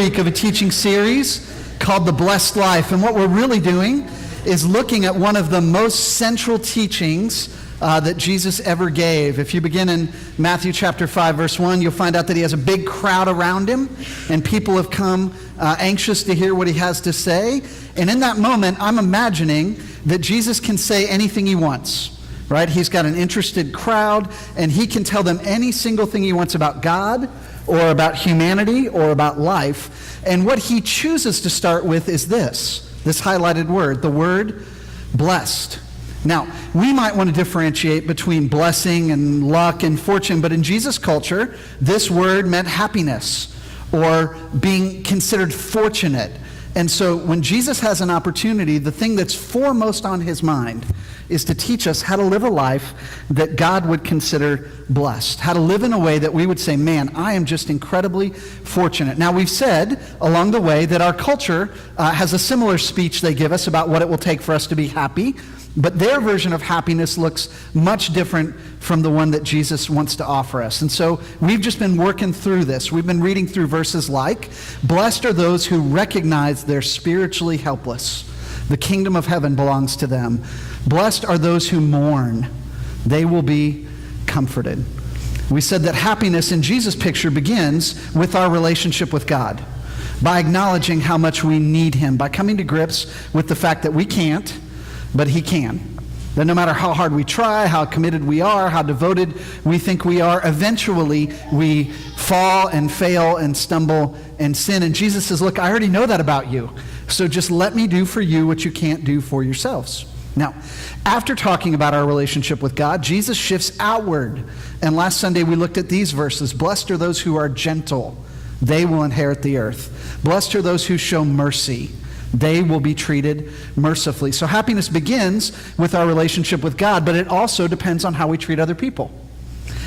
week of a teaching series called The Blessed Life. And what we're really doing is looking at one of the most central teachings that Jesus ever gave. If you begin in Matthew chapter 5, verse 1, you'll find out that he has a big crowd around him, and people have come anxious to hear what he has to say. And in that moment, I'm imagining that Jesus can say anything he wants. Right? He's got an interested crowd, and he can tell them any single thing he wants about God, or about humanity, or about life. And what he chooses to start with is this highlighted word, the word blessed. Now, we might want to differentiate between blessing and luck and fortune, but in Jesus' culture, this word meant happiness, or being considered fortunate. And so when Jesus has an opportunity, the thing that's foremost on his mind is to teach us how to live a life that God would consider blessed, how to live in a way that we would say, man, I am just incredibly fortunate. Now, we've said along the way that our culture has a similar speech they give us about what it will take for us to be happy, but their version of happiness looks much different from the one that Jesus wants to offer us. And so we've just been working through this. We've been reading through verses like, blessed are those who recognize they're spiritually helpless. The kingdom of heaven belongs to them. Blessed are those who mourn. They will be comforted. We said that happiness in Jesus' picture begins with our relationship with God, by acknowledging how much we need him, by coming to grips with the fact that we can't, but he can. That no matter how hard we try, how committed we are, how devoted we think we are, eventually we fall and fail and stumble and sin. And Jesus says, look, I already know that about you. So just let me do for you what you can't do for yourselves. Now, after talking about our relationship with God, Jesus shifts outward. And last Sunday we looked at these verses. Blessed are those who are gentle. They will inherit the earth. Blessed are those who show mercy. They will be treated mercifully. So happiness begins with our relationship with God, but it also depends on how we treat other people.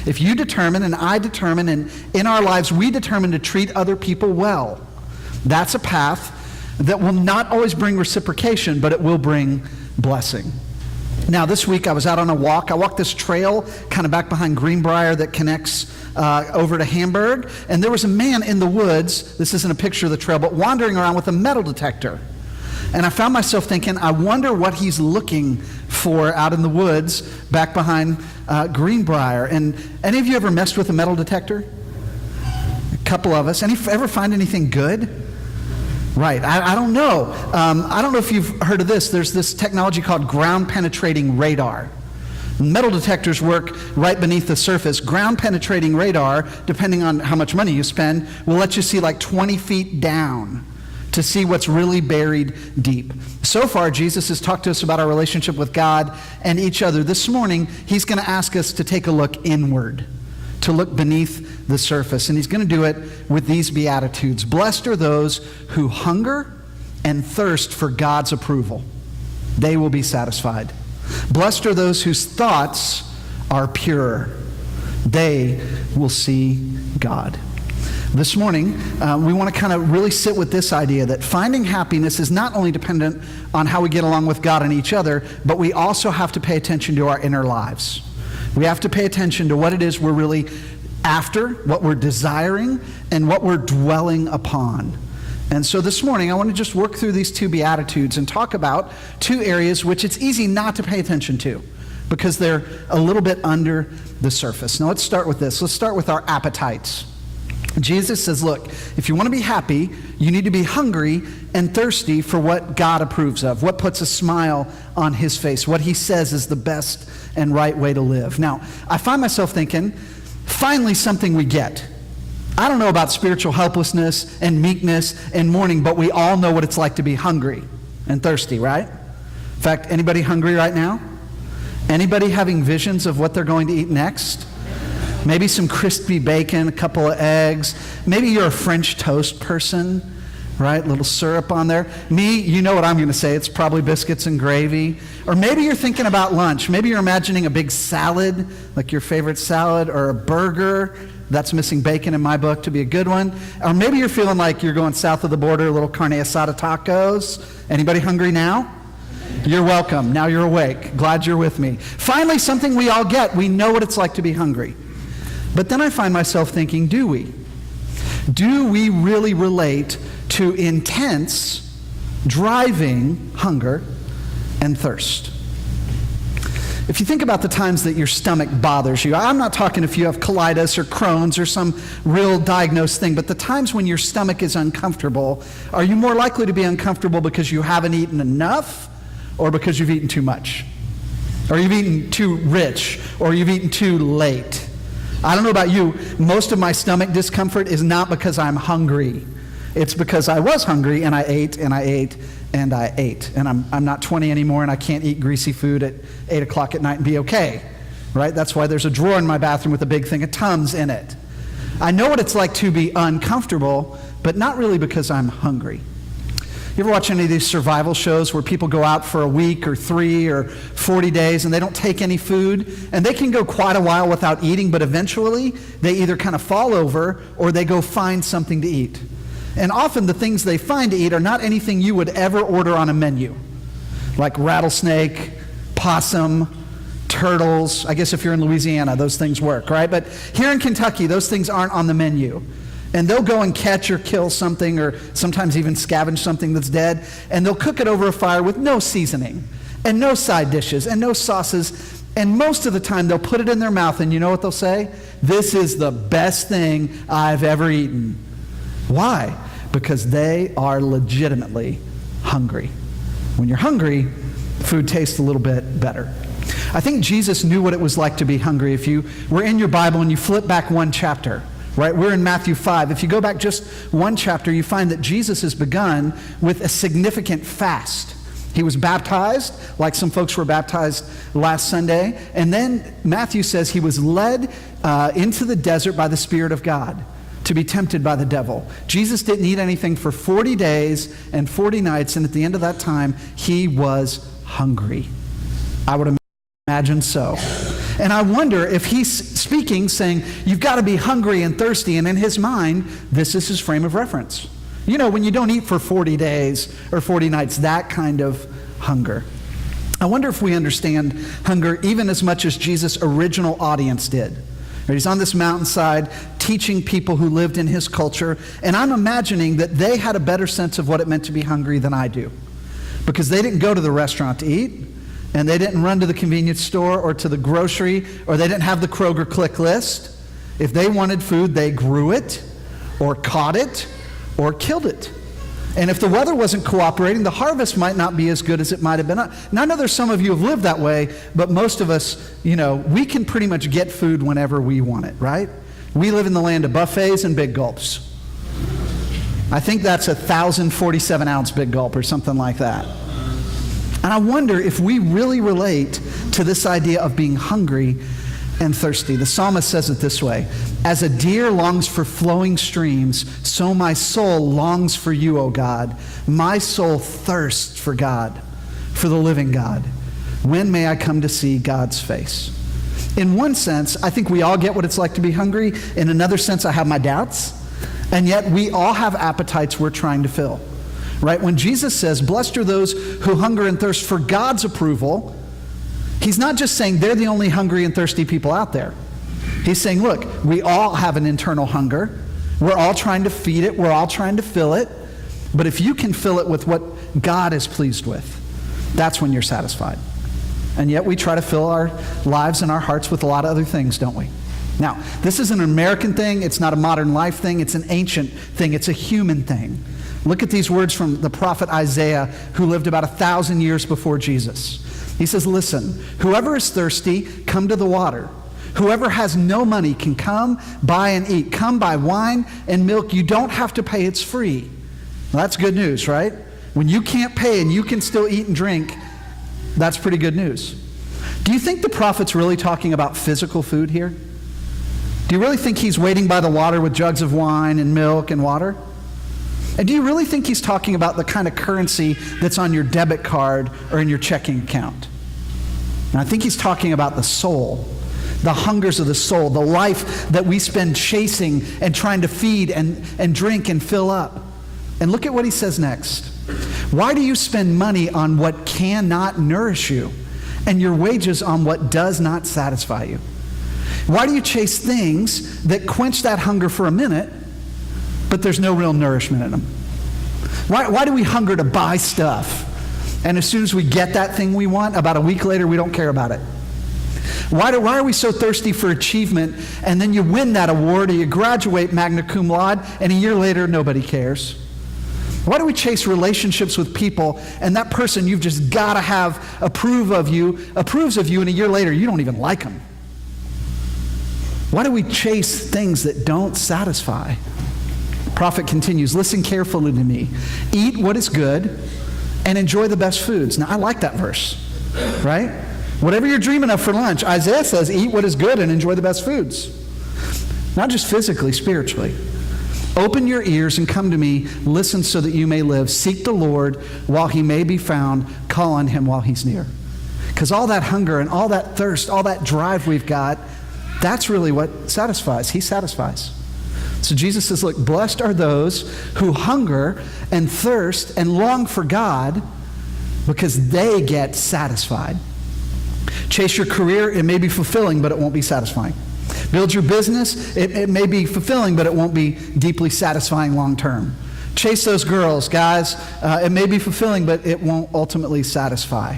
If you determine and I determine, and in our lives we determine to treat other people well, that's a path that will not always bring reciprocation, but it will bring blessing. Now, this week I was out on a walk. I walked this trail kind of back behind Greenbrier that connects over to Hamburg, and there was a man in the woods, this isn't a picture of the trail, but wandering around with a metal detector. And I found myself thinking, I wonder what he's looking for out in the woods back behind Greenbrier. And any of you ever messed with a metal detector? A couple of us. Ever find anything good? Right, I don't know. I don't know if you've heard of this. There's this technology called ground-penetrating radar. Metal detectors work right beneath the surface. Ground-penetrating radar, depending on how much money you spend, will let you see like 20 feet down to see what's really buried deep. So far, Jesus has talked to us about our relationship with God and each other. This morning, he's going to ask us to take a look inward, to look beneath the surface. And he's going to do it with these Beatitudes. Blessed are those who hunger and thirst for God's approval. They will be satisfied. Blessed are those whose thoughts are pure. They will see God. This morning, we want to kind of really sit with this idea that finding happiness is not only dependent on how we get along with God and each other, but we also have to pay attention to our inner lives. We have to pay attention to what it is we're really after, what we're desiring, and what we're dwelling upon. And so this morning, I want to just work through these two Beatitudes and talk about two areas which it's easy not to pay attention to because they're a little bit under the surface. Now let's start with this. Let's start with our appetites. Jesus says, look, if you want to be happy, you need to be hungry and thirsty for what God approves of, what puts a smile on his face, what he says is the best and right way to live. Now, I find myself thinking, finally something we get. I don't know about spiritual helplessness and meekness and mourning, but we all know what it's like to be hungry and thirsty, right? In fact, anybody hungry right now? Anybody having visions of what they're going to eat next? Maybe some crispy bacon, a couple of eggs. Maybe you're a French toast person, right? A little syrup on there. Me, you know what I'm going to say. It's probably biscuits and gravy. Or maybe you're thinking about lunch. Maybe you're imagining a big salad, like your favorite salad, or a burger. That's missing bacon in my book to be a good one. Or maybe you're feeling like you're going south of the border, a little carne asada tacos. Anybody hungry now? You're welcome. Now you're awake. Glad you're with me. Finally, something we all get. We know what it's like to be hungry. But then I find myself thinking, do we? Do we really relate to intense, driving hunger and thirst? If you think about the times that your stomach bothers you, I'm not talking if you have colitis or Crohn's or some real diagnosed thing, but the times when your stomach is uncomfortable, are you more likely to be uncomfortable because you haven't eaten enough or because you've eaten too much? Or you've eaten too rich, or you've eaten too late? I don't know about you, most of my stomach discomfort is not because I'm hungry. It's because I was hungry and I ate and I ate and I ate. And I'm not 20 anymore and I can't eat greasy food at 8 o'clock at night and be okay, right? That's why there's a drawer in my bathroom with a big thing of Tums in it. I know what it's like to be uncomfortable, but not really because I'm hungry. You ever watch any of these survival shows where people go out for a week or 3 or 40 days and they don't take any food? And they can go quite a while without eating, but eventually they either kind of fall over or they go find something to eat. And often the things they find to eat are not anything you would ever order on a menu, like rattlesnake, possum, turtles. I guess if you're in Louisiana, those things work, right? But here in Kentucky, those things aren't on the menu. And they'll go and catch or kill something, or sometimes even scavenge something that's dead, and they'll cook it over a fire with no seasoning, and no side dishes, and no sauces, and most of the time they'll put it in their mouth, and you know what they'll say? This is the best thing I've ever eaten. Why? Because they are legitimately hungry. When you're hungry, food tastes a little bit better. I think Jesus knew what it was like to be hungry. If you were in your Bible and you flip back one chapter, right? We're in Matthew 5. If you go back just one chapter, you find that Jesus has begun with a significant fast. He was baptized, like some folks were baptized last Sunday. And then Matthew says he was led into the desert by the Spirit of God to be tempted by the devil. Jesus didn't eat anything for 40 days and 40 nights, and at the end of that time, he was hungry. I would imagine so. And I wonder if he's speaking, saying, you've got to be hungry and thirsty, and in his mind, this is his frame of reference. You know, when you don't eat for 40 days or 40 nights, that kind of hunger. I wonder if we understand hunger even as much as Jesus' original audience did. He's on this mountainside teaching people who lived in his culture, and I'm imagining that they had a better sense of what it meant to be hungry than I do, because they didn't go to the restaurant to eat, and they didn't run to the convenience store or to the grocery, or they didn't have the Kroger click list. If they wanted food, they grew it or caught it or killed it. And if the weather wasn't cooperating, the harvest might not be as good as it might have been. Now, I know there's some of you who have lived that way, but most of us, we can pretty much get food whenever we want it, right? We live in the land of buffets and big gulps. I think that's 1,047-ounce big gulp or something like that. And I wonder if we really relate to this idea of being hungry and thirsty. The psalmist says it this way: as a deer longs for flowing streams, so my soul longs for you, O God. My soul thirsts for God, for the living God. When may I come to see God's face? In one sense, I think we all get what it's like to be hungry. In another sense, I have my doubts. And yet we all have appetites we're trying to fill. Right? When Jesus says, blessed are those who hunger and thirst for God's approval, he's not just saying they're the only hungry and thirsty people out there. He's saying, look, we all have an internal hunger. We're all trying to feed it. We're all trying to fill it. But if you can fill it with what God is pleased with, that's when you're satisfied. And yet we try to fill our lives and our hearts with a lot of other things, don't we? Now, this isn't an American thing. It's not a modern life thing. It's an ancient thing. It's a human thing. Look at these words from the prophet Isaiah, who lived about 1,000 years before Jesus. He says, listen, whoever is thirsty, come to the water. Whoever has no money can come, buy and eat. Come buy wine and milk. You don't have to pay. It's free. Well, that's good news, right? When you can't pay and you can still eat and drink, that's pretty good news. Do you think the prophet's really talking about physical food here? Do you really think he's waiting by the water with jugs of wine and milk and water? And do you really think he's talking about the kind of currency that's on your debit card or in your checking account? And I think he's talking about the soul, the hungers of the soul, the life that we spend chasing and trying to feed and drink and fill up. And look at what he says next. Why do you spend money on what cannot nourish you and your wages on what does not satisfy you? Why do you chase things that quench that hunger for a minute, but there's no real nourishment in them? Why do we hunger to buy stuff? And as soon as we get that thing we want, about a week later, we don't care about it. Why are we so thirsty for achievement, and then you win that award, or you graduate magna cum laude, and a year later, nobody cares? Why do we chase relationships with people, and that person you've just got to have approves of you, and a year later, you don't even like them? Why do we chase things that don't satisfy? The prophet continues, listen carefully to me. Eat what is good and enjoy the best foods. Now, I like that verse, right? Whatever you're dreaming of for lunch, Isaiah says, eat what is good and enjoy the best foods. Not just physically, spiritually. Open your ears and come to me. Listen so that you may live. Seek the Lord while he may be found. Call on him while he's near. Because all that hunger and all that thirst, all that drive we've got, that's really what satisfies. He satisfies. So Jesus says, look, blessed are those who hunger and thirst and long for God because they get satisfied. Chase your career, it may be fulfilling, but it won't be satisfying. Build your business, it may be fulfilling, but it won't be deeply satisfying long term. Chase those girls, guys, it may be fulfilling, but it won't ultimately satisfy.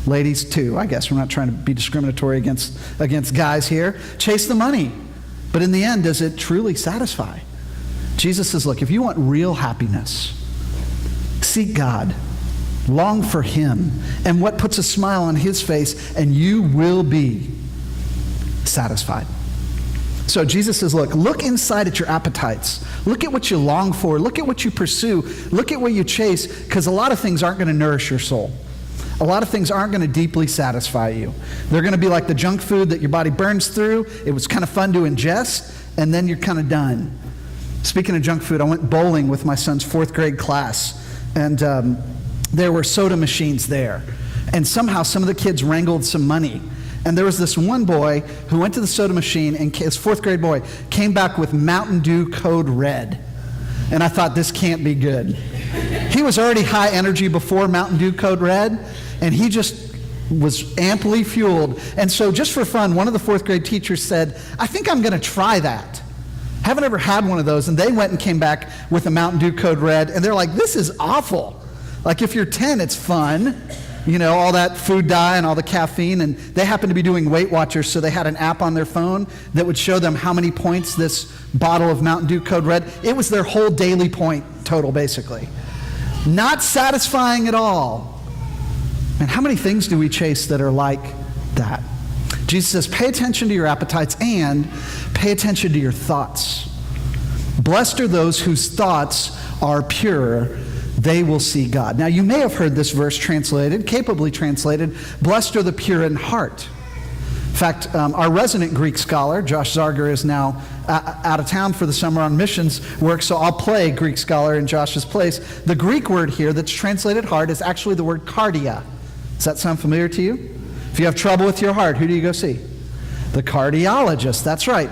Ladies too, I guess. We're not trying to be discriminatory against guys here. Chase the money, but in the end, does it truly satisfy? Jesus says, look, if you want real happiness, seek God. Long for him and what puts a smile on his face, and you will be satisfied. So Jesus says, look inside at your appetites. Look at what you long for. Look at what you pursue. Look at what you chase, because a lot of things aren't going to nourish your soul. A lot of things aren't going to deeply satisfy you. They're going to be like the junk food that your body burns through. It was kind of fun to ingest, and then you're kind of done. Speaking of junk food, I went bowling with my son's 4th grade class, and there were soda machines there. And somehow some of the kids wrangled some money. And there was this one boy who went to the soda machine, and his 4th grade boy came back with Mountain Dew Code Red. And I thought, this can't be good. He was already high energy before Mountain Dew Code Red, and he just was amply fueled. And so just for fun, one of the 4th grade teachers said, I think I'm going to try that. Haven't ever had one of those. And they went and came back with a Mountain Dew Code Red, and they're like, this is awful. Like, if you're 10, it's fun, you know, all that food dye and all the caffeine. And they happened to be doing Weight Watchers, so they had an app on their phone that would show them how many points this bottle of Mountain Dew Code Red. It was their whole daily point total, basically. Not satisfying at all. And how many things do we chase that are like that? Jesus says, pay attention to your appetites and pay attention to your thoughts. Blessed are those whose thoughts are pure. They will see God. Now, you may have heard this verse translated, capably translated, blessed are the pure in heart. In fact, our resident Greek scholar, Josh Zarger, is now out of town for the summer on missions work, so I'll play Greek scholar in Josh's place. The Greek word here that's translated heart is actually the word cardia. Does that sound familiar to you? If you have trouble with your heart, who do you go see? The cardiologist, that's right.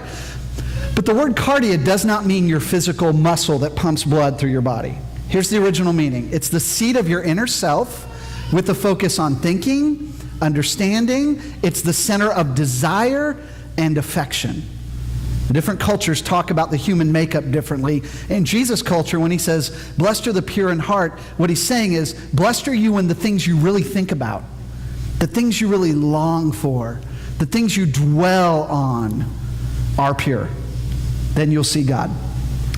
But the word cardia does not mean your physical muscle that pumps blood through your body. Here's the original meaning. It's the seat of your inner self with the focus on thinking, understanding. It's the center of desire and affection. The different cultures talk about the human makeup differently. In Jesus' culture, when he says, blessed are the pure in heart, what he's saying is, blessed are you when the things you really think about, the things you really long for, the things you dwell on are pure. Then you'll see God.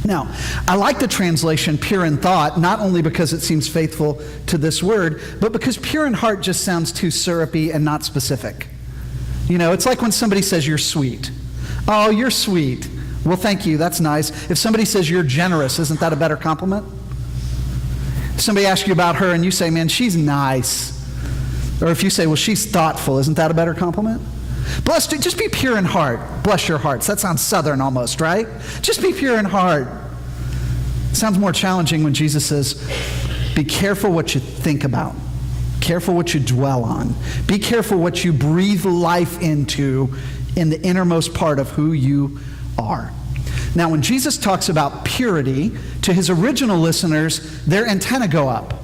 Now, I like the translation pure in thought, not only because it seems faithful to this word, but because pure in heart just sounds too syrupy and not specific. You know, it's like when somebody says you're sweet. Oh, you're sweet. Well, thank you, that's nice. If somebody says you're generous, isn't that a better compliment? If somebody asks you about her and you say, man, she's nice. Or if you say, well, she's thoughtful, isn't that a better compliment? Blessed, just be pure in heart. Bless your hearts. That sounds southern almost, right? Just be pure in heart. It sounds more challenging when Jesus says, be careful what you think about. Careful what you dwell on. Be careful what you breathe life into in the innermost part of who you are. Now, when Jesus talks about purity, to his original listeners, their antennae go up,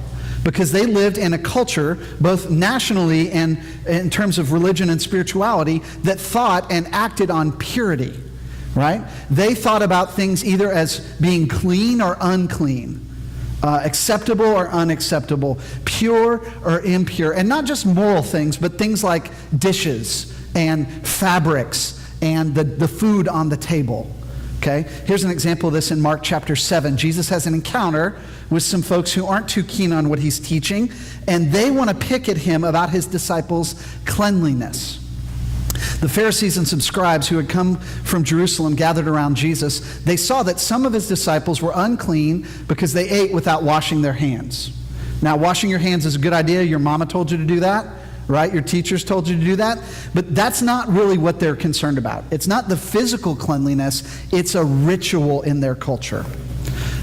because they lived in a culture, both nationally and in terms of religion and spirituality, that thought and acted on purity. right? They thought about things either as being clean or unclean, acceptable or unacceptable, pure or impure, and not just moral things, but things like dishes and fabrics and the food on the table. Okay? Here's an example of this in Mark chapter 7. Jesus has an encounter with some folks who aren't too keen on what he's teaching, and they want to pick at him about his disciples' cleanliness. The Pharisees and some scribes who had come from Jerusalem gathered around Jesus. They saw that some of his disciples were unclean because they ate without washing their hands. Now, washing your hands is a good idea. Your mama told you to do that, right? Your teachers told you to do that. But that's not really what they're concerned about. It's not the physical cleanliness. It's a ritual in their culture.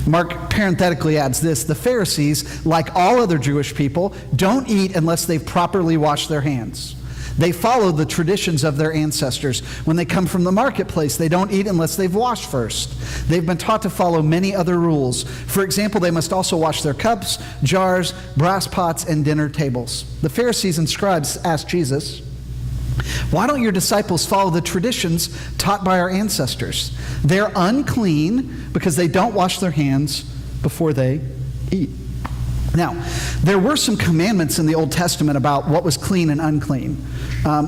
Mark parenthetically adds this: the Pharisees, like all other Jewish people, don't eat unless they've properly washed their hands. They follow the traditions of their ancestors. When they come from the marketplace, they don't eat unless they've washed first. They've been taught to follow many other rules. For example, they must also wash their cups, jars, brass pots, and dinner tables. The Pharisees and scribes asked Jesus, "Why don't your disciples follow the traditions taught by our ancestors? They're unclean because they don't wash their hands before they eat." Now, there were some commandments in the Old Testament about what was clean and unclean.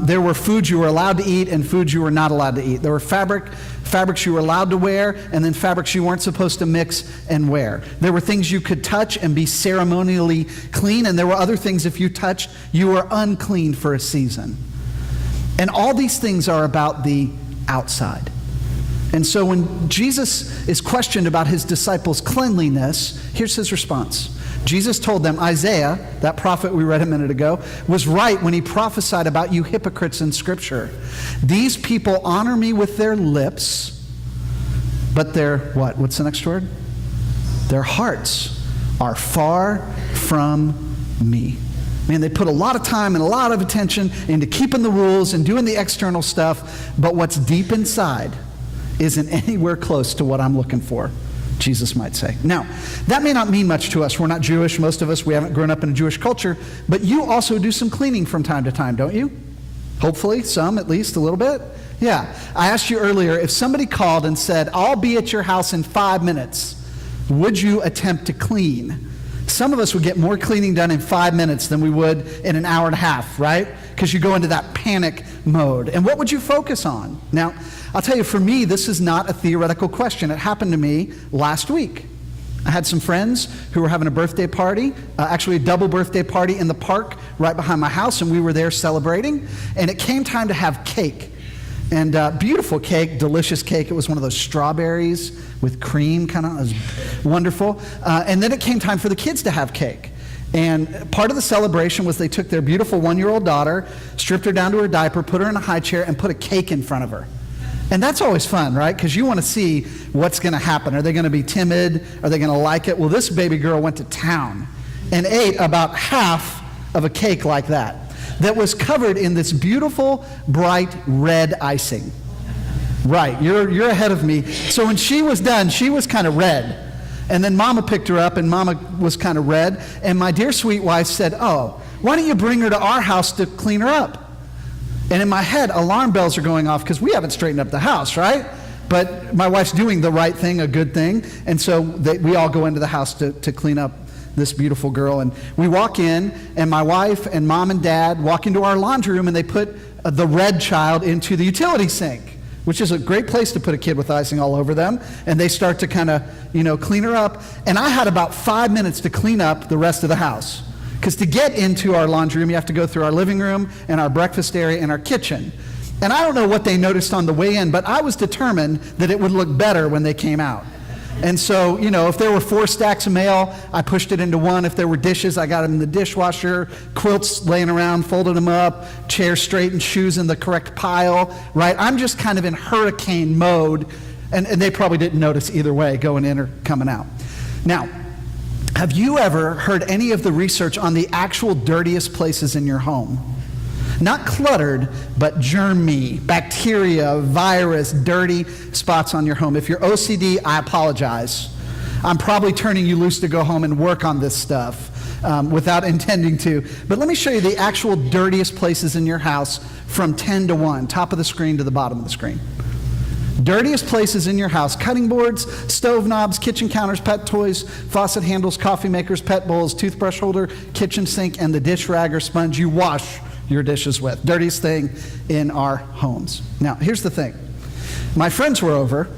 There were foods you were allowed to eat and foods you were not allowed to eat. There were fabrics you were allowed to wear, and then fabrics you weren't supposed to mix and wear. There were things you could touch and be ceremonially clean, and there were other things if you touched, you were unclean for a season. And all these things are about the outside. And so when Jesus is questioned about his disciples' cleanliness, here's his response. Jesus told them, Isaiah, that prophet we read a minute ago, was right when he prophesied about you hypocrites in Scripture. These people honor me with their lips, but their, what? What's the next word? Their hearts are far from me. Man, they put a lot of time and a lot of attention into keeping the rules and doing the external stuff, but what's deep inside isn't anywhere close to what I'm looking for, Jesus might say. Now, that may not mean much to us. We're not Jewish, most of us. We haven't grown up in a Jewish culture. But you also do some cleaning from time to time, don't you? Hopefully, some, at least a little bit. Yeah. I asked you earlier, if somebody called and said, I'll be at your house in 5 minutes, would you attempt to clean? Some of us would get more cleaning done in 5 minutes than we would in an hour and a half, right? Because you go into that panic mode. And what would you focus on? Now, I'll tell you, for me, this is not a theoretical question. It happened to me last week. I had some friends who were having a birthday party, actually a double birthday party in the park right behind my house, and we were there celebrating. And it came time to have cake. And beautiful cake, delicious cake. It was one of those strawberries with cream, kind of. It was wonderful. And then it came time for the kids to have cake. And part of the celebration was they took their beautiful 1-year-old daughter, stripped her down to her diaper, put her in a high chair, and put a cake in front of her. And that's always fun, right? Because you want to see what's going to happen. Are they going to be timid? Are they going to like it? Well, this baby girl went to town and ate about half of a cake like that was covered in this beautiful, bright red icing. Right, you're ahead of me. So when she was done, she was kind of red. And then Mama picked her up, and Mama was kind of red. And my dear sweet wife said, oh, why don't you bring her to our house to clean her up? And in my head, alarm bells are going off because we haven't straightened up the house, right? But my wife's doing the right thing, a good thing. And so we all go into the house to clean up this beautiful girl. And we walk in, and my wife and mom and dad walk into our laundry room, and they put the red child into the utility sink, which is a great place to put a kid with icing all over them. And they start to kind of, clean her up. And I had about 5 minutes to clean up the rest of the house. Because to get into our laundry room, you have to go through our living room and our breakfast area and our kitchen. And I don't know what they noticed on the way in, but I was determined that it would look better when they came out. And so, if there were 4 stacks of mail, I pushed it into one. If there were dishes, I got them in the dishwasher. Quilts laying around, folded them up. Chairs straight and shoes in the correct pile, right? I'm just kind of in hurricane mode. And they probably didn't notice either way, going in or coming out. Now, have you ever heard any of the research on the actual dirtiest places in your home? Not cluttered, but germy, bacteria, virus, dirty spots on your home. If you're OCD, I apologize. I'm probably turning you loose to go home and work on this stuff without intending to. But let me show you the actual dirtiest places in your house from 10 to 1, top of the screen to the bottom of the screen. Dirtiest places in your house: cutting boards, stove knobs, kitchen counters, pet toys, faucet handles, coffee makers, pet bowls, toothbrush holder, kitchen sink, and the dish rag or sponge you wash your dishes with. Dirtiest thing in our homes. Now, here's the thing. My friends were over.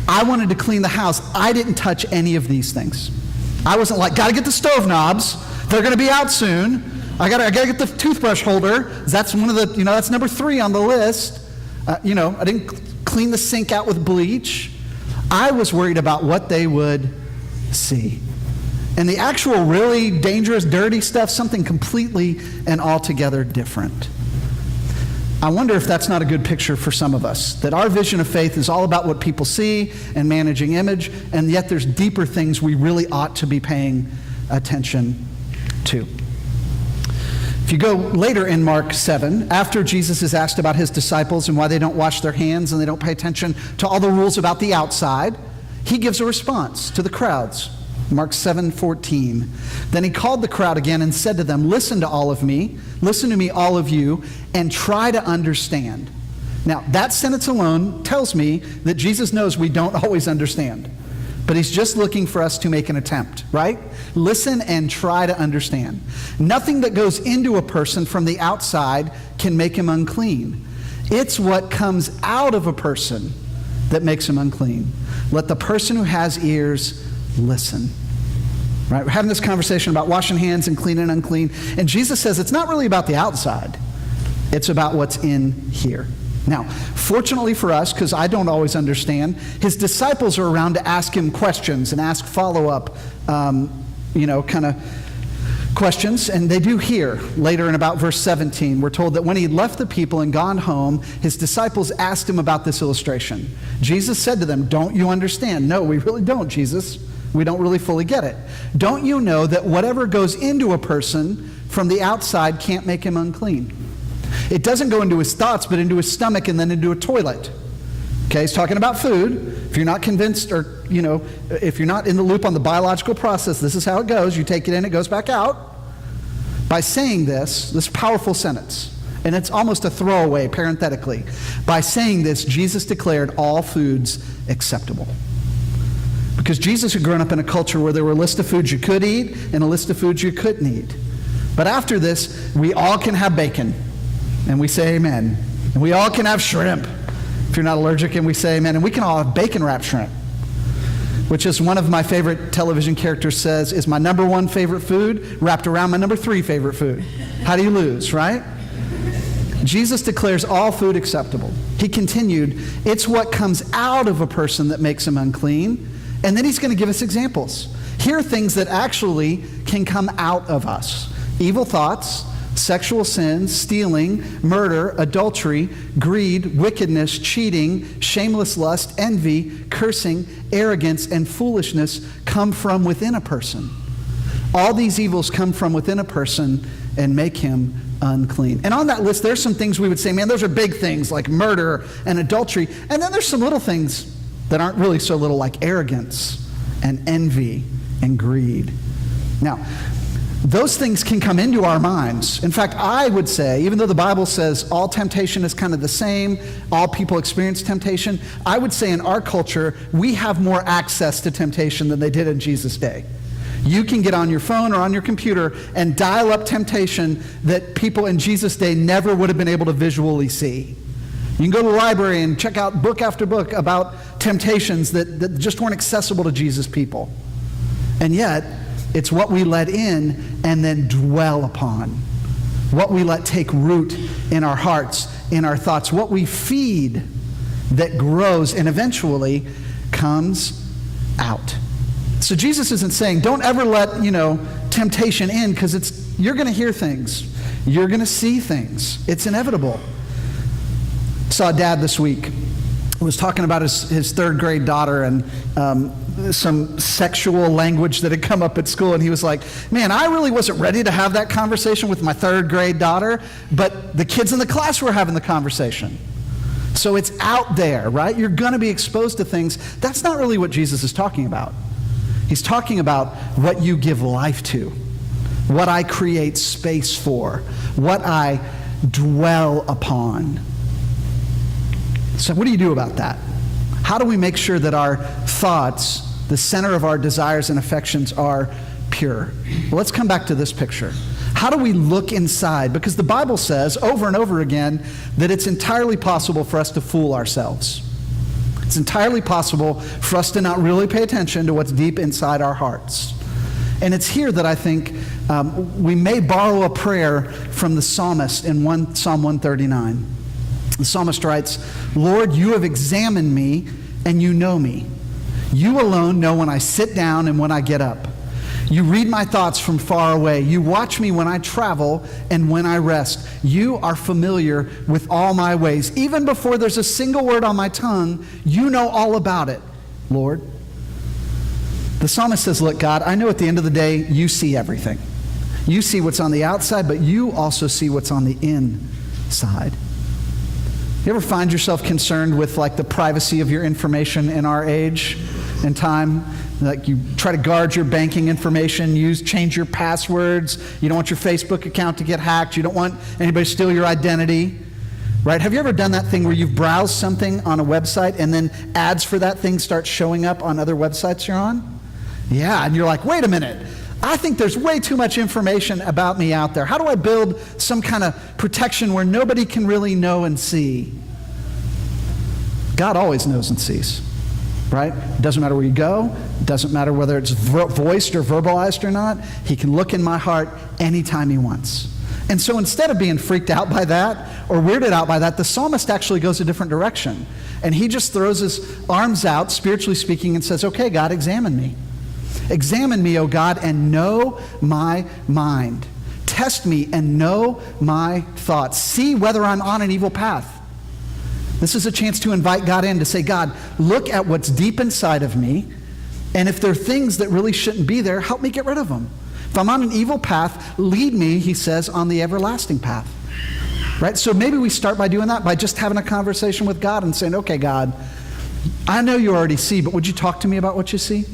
I wanted to clean the house. I didn't touch any of these things. I wasn't like, gotta get the stove knobs. They're gonna be out soon. I gotta get the toothbrush holder. That's one of the, that's number 3 on the list. I didn't clean the sink out with bleach. I was worried about what they would see. And the actual really dangerous, dirty stuff, something completely and altogether different. I wonder if that's not a good picture for some of us, that our vision of faith is all about what people see and managing image, and yet there's deeper things we really ought to be paying attention to. If you go later in Mark 7, after Jesus is asked about his disciples and why they don't wash their hands and they don't pay attention to all the rules about the outside, he gives a response to the crowds. Mark 7:14. Then he called the crowd again and said to them, listen to me, all of you, and try to understand. Now, that sentence alone tells me that Jesus knows we don't always understand. But he's just looking for us to make an attempt, right? Listen and try to understand. Nothing that goes into a person from the outside can make him unclean. It's what comes out of a person that makes him unclean. Let the person who has ears listen. Right? We're having this conversation about washing hands and clean and unclean. And Jesus says it's not really about the outside. It's about what's in here. Now, fortunately for us, because I don't always understand, his disciples are around to ask him questions and ask follow-up, kind of questions. And they do here. Later in about verse 17, we're told that when he left the people and gone home, his disciples asked him about this illustration. Jesus said to them, don't you understand? No, we really don't, Jesus. We don't really fully get it. Don't you know that whatever goes into a person from the outside can't make him unclean? It doesn't go into his thoughts, but into his stomach and then into a toilet. Okay, he's talking about food. If you're not convinced or, if you're not in the loop on the biological process, this is how it goes. You take it in, it goes back out. By saying this powerful sentence, and it's almost a throwaway parenthetically, by saying this, Jesus declared all foods acceptable. Because Jesus had grown up in a culture where there were a list of foods you could eat and a list of foods you couldn't eat. But after this, we all can have bacon. And we say amen. And we all can have shrimp. If you're not allergic, and we say amen. And we can all have bacon-wrapped shrimp, which is one of my favorite television characters says is my number 1 favorite food wrapped around my number 3 favorite food. How do you lose, right? Jesus declares all food acceptable. He continued, it's what comes out of a person that makes him unclean. And then he's going to give us examples. Here are things that actually can come out of us. Evil thoughts, sexual sins, stealing, murder, adultery, greed, wickedness, cheating, shameless lust, envy, cursing, arrogance, and foolishness come from within a person. All these evils come from within a person and make him unclean. And on that list, there's some things we would say, man, those are big things like murder and adultery. And then there's some little things that aren't really so little, like arrogance and envy and greed. Now, those things can come into our minds. In fact, I would say, even though the Bible says all temptation is kind of the same, all people experience temptation, I would say in our culture, we have more access to temptation than they did in Jesus' day. You can get on your phone or on your computer and dial up temptation that people in Jesus' day never would have been able to visually see. You can go to the library and check out book after book about temptations that just weren't accessible to Jesus' people. And yet, it's what we let in and then dwell upon. What we let take root in our hearts, in our thoughts. What we feed that grows and eventually comes out. So Jesus isn't saying, don't ever let, temptation in, because you're going to hear things. You're going to see things. It's inevitable. Saw a dad this week who was talking about his third grade daughter and some sexual language that had come up at school, and he was like, man, I really wasn't ready to have that conversation with my third grade daughter, but the kids in the class were having the conversation. So it's out there, right? You're going to be exposed to things. That's not really what Jesus is talking about. He's talking about what you give life to, what I create space for, what I dwell upon. So what do you do about that? How do we make sure that our thoughts, the center of our desires and affections, are pure? Well, let's come back to this picture. How do we look inside? Because the Bible says over and over again that it's entirely possible for us to fool ourselves. It's entirely possible for us to not really pay attention to what's deep inside our hearts. And it's here that I think we may borrow a prayer from the psalmist in Psalm 139. The psalmist writes, "Lord, you have examined me and you know me. You alone know when I sit down and when I get up. You read my thoughts from far away. You watch me when I travel and when I rest. You are familiar with all my ways. Even before there's a single word on my tongue, you know all about it, Lord." The psalmist says, look, God, I know at the end of the day, you see everything. You see what's on the outside, but you also see what's on the inside. You ever find yourself concerned with like the privacy of your information in our age and time? Like you try to guard your banking information, change your passwords. You don't want your Facebook account to get hacked. You don't want anybody to steal your identity, right? Have you ever done that thing where you've browsed something on a website and then ads for that thing start showing up on other websites you're on? Yeah, and you're like, wait a minute. I think there's way too much information about me out there. How do I build some kind of protection where nobody can really know and see? God always knows and sees, right? It doesn't matter where you go. It doesn't matter whether it's voiced or verbalized or not. He can look in my heart anytime he wants. And so instead of being freaked out by that or weirded out by that, the psalmist actually goes a different direction. And he just throws his arms out, spiritually speaking, and says, okay, God, examine me. Examine me, O God, and know my mind. Test me and know my thoughts. See whether I'm on an evil path. This is a chance to invite God in to say, God, look at what's deep inside of me, and if there are things that really shouldn't be there, help me get rid of them. If I'm on an evil path, lead me, he says, on the everlasting path. Right? So maybe we start by doing that, by just having a conversation with God and saying, okay, God, I know you already see, but would you talk to me about what you see?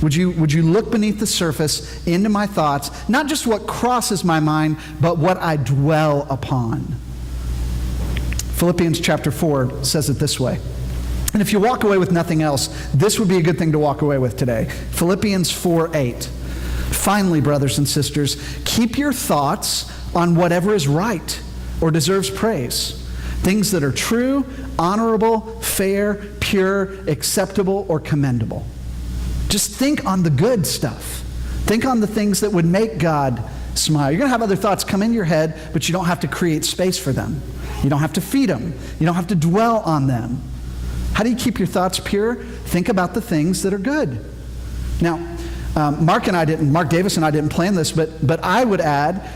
Would you look beneath the surface into my thoughts, not just what crosses my mind, but what I dwell upon? Philippians chapter 4 says it this way. And if you walk away with nothing else, this would be a good thing to walk away with today. Philippians 4:8. Finally, brothers and sisters, keep your thoughts on whatever is right or deserves praise. Things that are true, honorable, fair, pure, acceptable, or commendable. Just think on the good stuff. Think on the things that would make God smile. You're going to have other thoughts come in your head, but you don't have to create space for them. You don't have to feed them. You don't have to dwell on them. How do you keep your thoughts pure? Think about the things that are good. Now, Mark Davis and I didn't plan this, but I would add,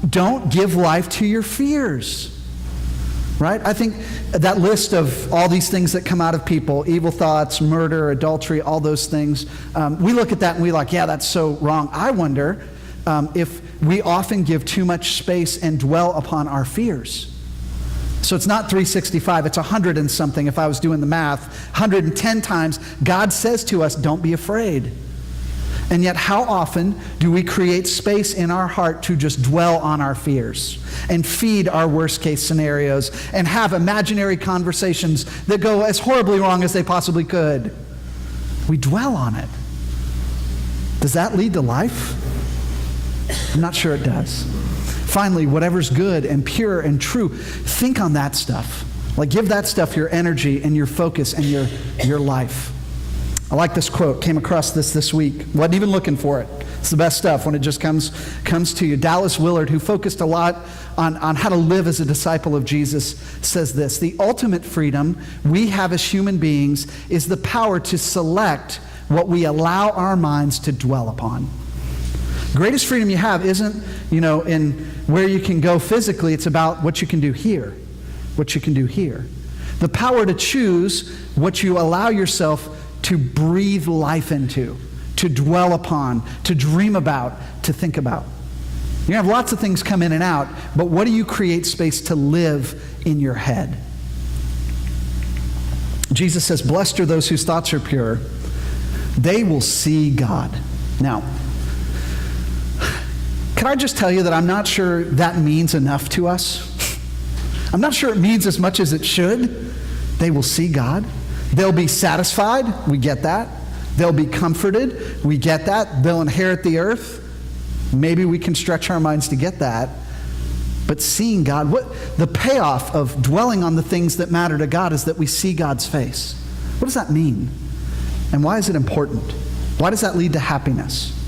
don't give life to your fears. Right? I think that list of all these things that come out of people, evil thoughts, murder, adultery, all those things, we look at that and we're like, yeah, that's so wrong. I wonder if we often give too much space and dwell upon our fears. So it's not 365, it's 100 and something if I was doing the math. 110 times God says to us, don't be afraid. And yet how often do we create space in our heart to just dwell on our fears and feed our worst case scenarios and have imaginary conversations that go as horribly wrong as they possibly could? We dwell on it. Does that lead to life? I'm not sure it does. Finally, whatever's good and pure and true, think on that stuff. Like give that stuff your energy and your focus and your life. I like this quote. Came across this week. Wasn't even looking for it. It's the best stuff when it just comes to you. Dallas Willard, who focused a lot on how to live as a disciple of Jesus, says this: the ultimate freedom we have as human beings is the power to select what we allow our minds to dwell upon. Greatest freedom you have isn't, in where you can go physically. It's about what you can do here. What you can do here. The power to choose what you allow yourself to breathe life into, to dwell upon, to dream about, to think about. You have lots of things come in and out, but what do you create space to live in your head? Jesus says, blessed are those whose thoughts are pure. They will see God. Now, can I just tell you that I'm not sure that means enough to us? I'm not sure it means as much as it should. They will see God. They'll be satisfied. We get that. They'll be comforted. We get that. They'll inherit the earth. Maybe we can stretch our minds to get that. But seeing God, what the payoff of dwelling on the things that matter to God is that we see God's face. What does that mean? And why is it important? Why does that lead to happiness?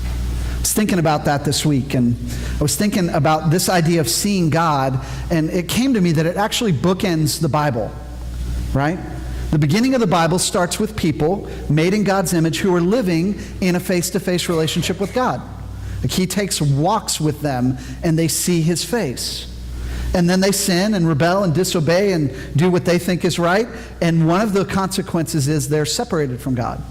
I was thinking about that this week, and I was thinking about this idea of seeing God, and it came to me that it actually bookends the Bible, right? The beginning of the Bible starts with people made in God's image who are living in a face-to-face relationship with God. Like he takes walks with them, and they see his face. And then they sin and rebel and disobey and do what they think is right, and one of the consequences is they're separated from God.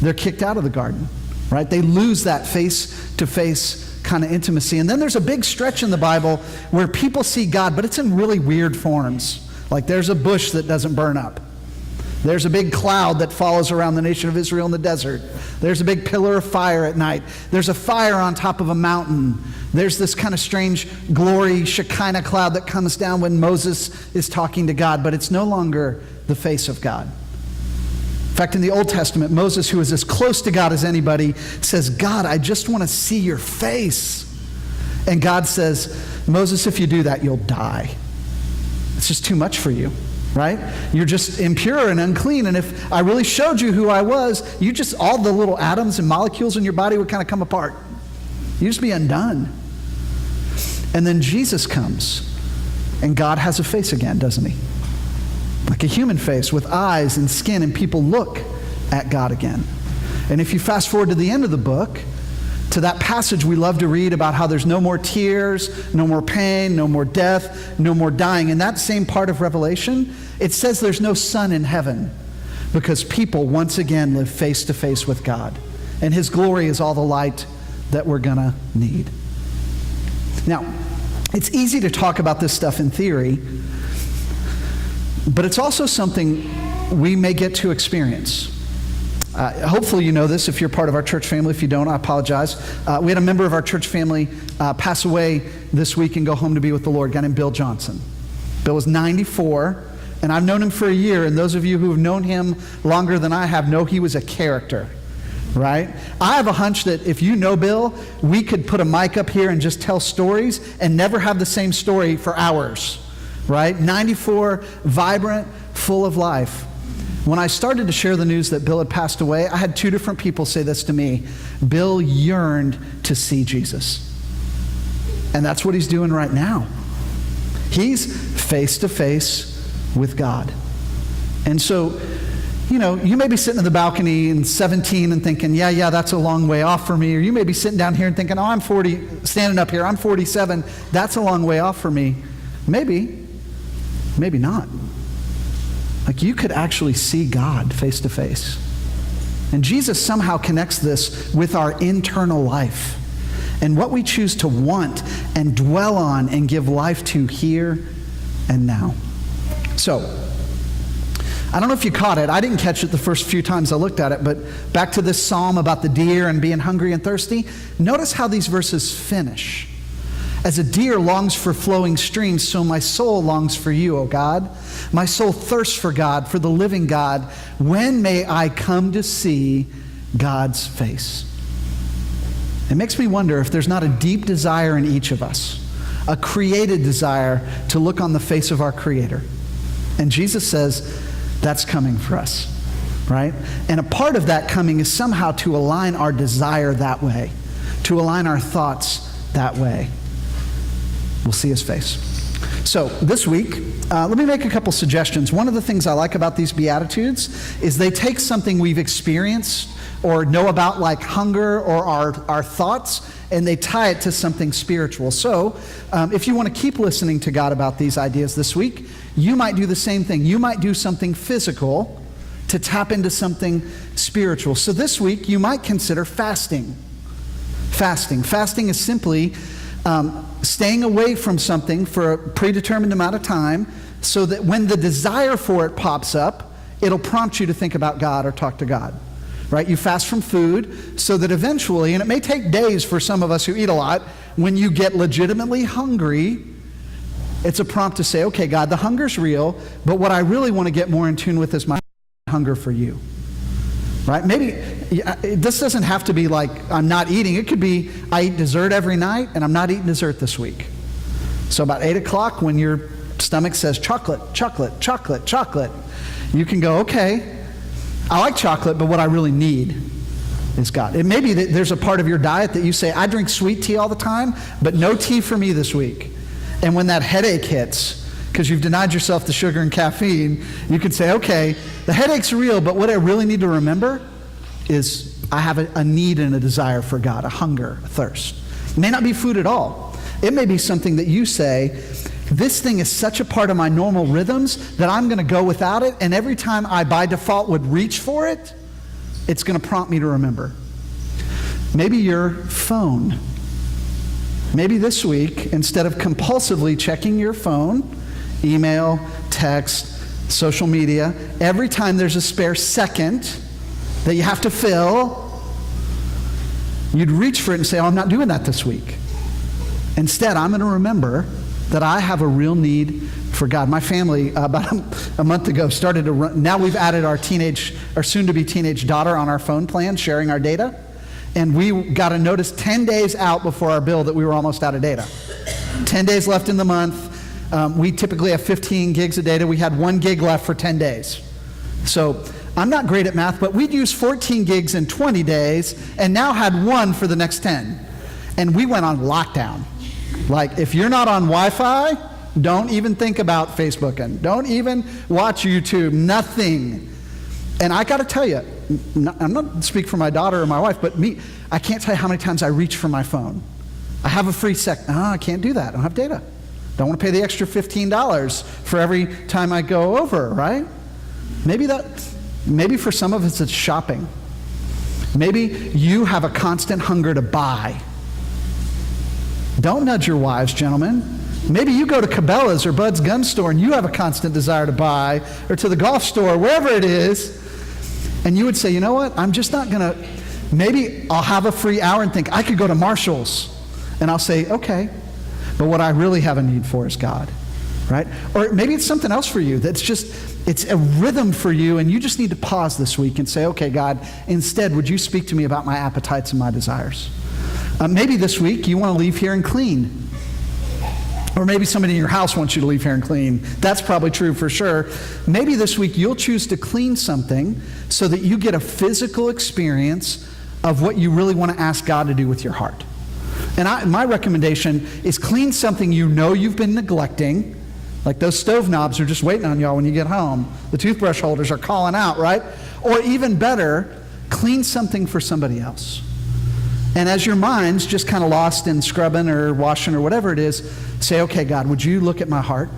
They're kicked out of the garden, right? They lose that face-to-face kind of intimacy. And then there's a big stretch in the Bible where people see God, but it's in really weird forms. Like there's a bush that doesn't burn up. There's a big cloud that follows around the nation of Israel in the desert. There's a big pillar of fire at night. There's a fire on top of a mountain. There's this kind of strange glory, Shekinah cloud that comes down when Moses is talking to God, but it's no longer the face of God. In fact, in the Old Testament, Moses, who is as close to God as anybody, says, God, I just want to see your face. And God says, Moses, if you do that, you'll die. It's just too much for you. Right? You're just impure and unclean, and if I really showed you who I was, all the little atoms and molecules in your body would kind of come apart. You'd just be undone. And then Jesus comes, and God has a face again, doesn't he? Like a human face with eyes and skin, and people look at God again. And if you fast forward to the end of the book, to that passage we love to read about how there's no more tears, no more pain, no more death, no more dying. In that same part of Revelation, it says there's no sun in heaven because people once again live face to face with God. And his glory is all the light that we're going to need. Now, it's easy to talk about this stuff in theory, but it's also something we may get to experience. Hopefully you know this if you're part of our church family. If you don't, I apologize. We had a member of our church family pass away this week and go home to be with the Lord, a guy named Bill Johnson. Bill was 94, and I've known him for a year, and those of you who have known him longer than I have know he was a character, right? I have a hunch that if you know Bill, we could put a mic up here and just tell stories and never have the same story for hours, right? 94, vibrant, full of life. When I started to share the news that Bill had passed away, I had two different people say this to me. Bill yearned to see Jesus. And that's what he's doing right now. He's face to face with God. And so, you may be sitting in the balcony in 17 and thinking, yeah, that's a long way off for me. Or you may be sitting down here and thinking, I'm 40, standing up here, I'm 47. That's a long way off for me. Maybe not. Like you could actually see God face to face. And Jesus somehow connects this with our internal life and what we choose to want and dwell on and give life to here and now. So, I don't know if you caught it. I didn't catch it the first few times I looked at it, but back to this psalm about the deer and being hungry and thirsty. Notice how these verses finish. As a deer longs for flowing streams, so my soul longs for you, O God. My soul thirsts for God, for the living God. When may I come to see God's face? It makes me wonder if there's not a deep desire in each of us, a created desire to look on the face of our Creator. And Jesus says that's coming for us, right? And a part of that coming is somehow to align our desire that way, to align our thoughts that way. We'll see his face. So this week, let me make a couple suggestions. One of the things I like about these Beatitudes is they take something we've experienced or know about, like hunger or our thoughts, and they tie it to something spiritual. So if you want to keep listening to God about these ideas this week, you might do the same thing. You might do something physical to tap into something spiritual. So this week, you might consider fasting. Fasting is simply staying away from something for a predetermined amount of time so that when the desire for it pops up, it'll prompt you to think about God or talk to God, right? You fast from food so that eventually, and it may take days for some of us who eat a lot, when you get legitimately hungry, it's a prompt to say, okay, God, the hunger's real, but what I really want to get more in tune with is my hunger for you. Right? Maybe this doesn't have to be like I'm not eating. It could be I eat dessert every night and I'm not eating dessert this week. So about 8 o'clock when your stomach says chocolate, chocolate, chocolate, chocolate, you can go, okay, I like chocolate, but what I really need is God. It may be that there's a part of your diet that you say, I drink sweet tea all the time, but no tea for me this week. And when that headache hits, because you've denied yourself the sugar and caffeine, you can say, okay, the headache's real, but what I really need to remember is I have a need and a desire for God, a hunger, a thirst. It may not be food at all. It may be something that you say, this thing is such a part of my normal rhythms that I'm going to go without it, and every time I by default would reach for it, it's going to prompt me to remember. Maybe your phone. Maybe this week, instead of compulsively checking your phone, email, text, social media, every time there's a spare second that you have to fill, you'd reach for it and say, oh, I'm not doing that this week. Instead, I'm going to remember that I have a real need for God. My family, about a month ago, started to run. Now we've added our soon-to-be teenage daughter on our phone plan, sharing our data. And we got a notice 10 days out before our bill that we were almost out of data. 10 days left in the month. We typically have 15 gigs of data. We had 1 gig left for 10 days. So I'm not great at math, but we'd used 14 gigs in 20 days and now had 1 for the next 10. And we went on lockdown. Like, if you're not on Wi-Fi, don't even think about Facebooking. Don't even watch YouTube. Nothing. And I got to tell you, I'm not speaking for my daughter or my wife, but me, I can't tell you how many times I reach for my phone. I have a free I can't do that. I don't have data. Don't want to pay the extra $15 for every time I go over, right? Maybe for some of us it's shopping. Maybe you have a constant hunger to buy. Don't nudge your wives, gentlemen. Maybe you go to Cabela's or Bud's gun store and you have a constant desire to buy, or to the golf store, wherever it is, and you would say, you know what, I'm just not going to, maybe I'll have a free hour and think, I could go to Marshall's. And I'll say, okay, but what I really have a need for is God, right? Or maybe it's something else for you that's it's a rhythm for you, and you just need to pause this week and say, okay, God, instead, would you speak to me about my appetites and my desires? Maybe this week you want to leave here and clean. Or maybe somebody in your house wants you to leave here and clean. That's probably true for sure. Maybe this week you'll choose to clean something so that you get a physical experience of what you really want to ask God to do with your heart. And my recommendation is clean something you know you've been neglecting. Like those stove knobs are just waiting on y'all when you get home. The toothbrush holders are calling out, right? Or even better, clean something for somebody else. And as your mind's just kind of lost in scrubbing or washing or whatever it is, say, okay, God, would you look at my heart?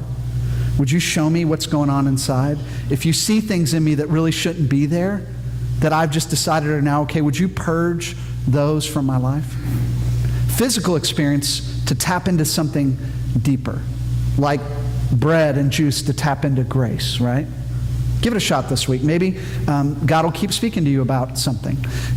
Would you show me what's going on inside? If you see things in me that really shouldn't be there, that I've just decided are now okay, would you purge those from my life? Physical experience to tap into something deeper, like bread and juice to tap into grace, right? Give it a shot this week. Maybe God will keep speaking to you about something.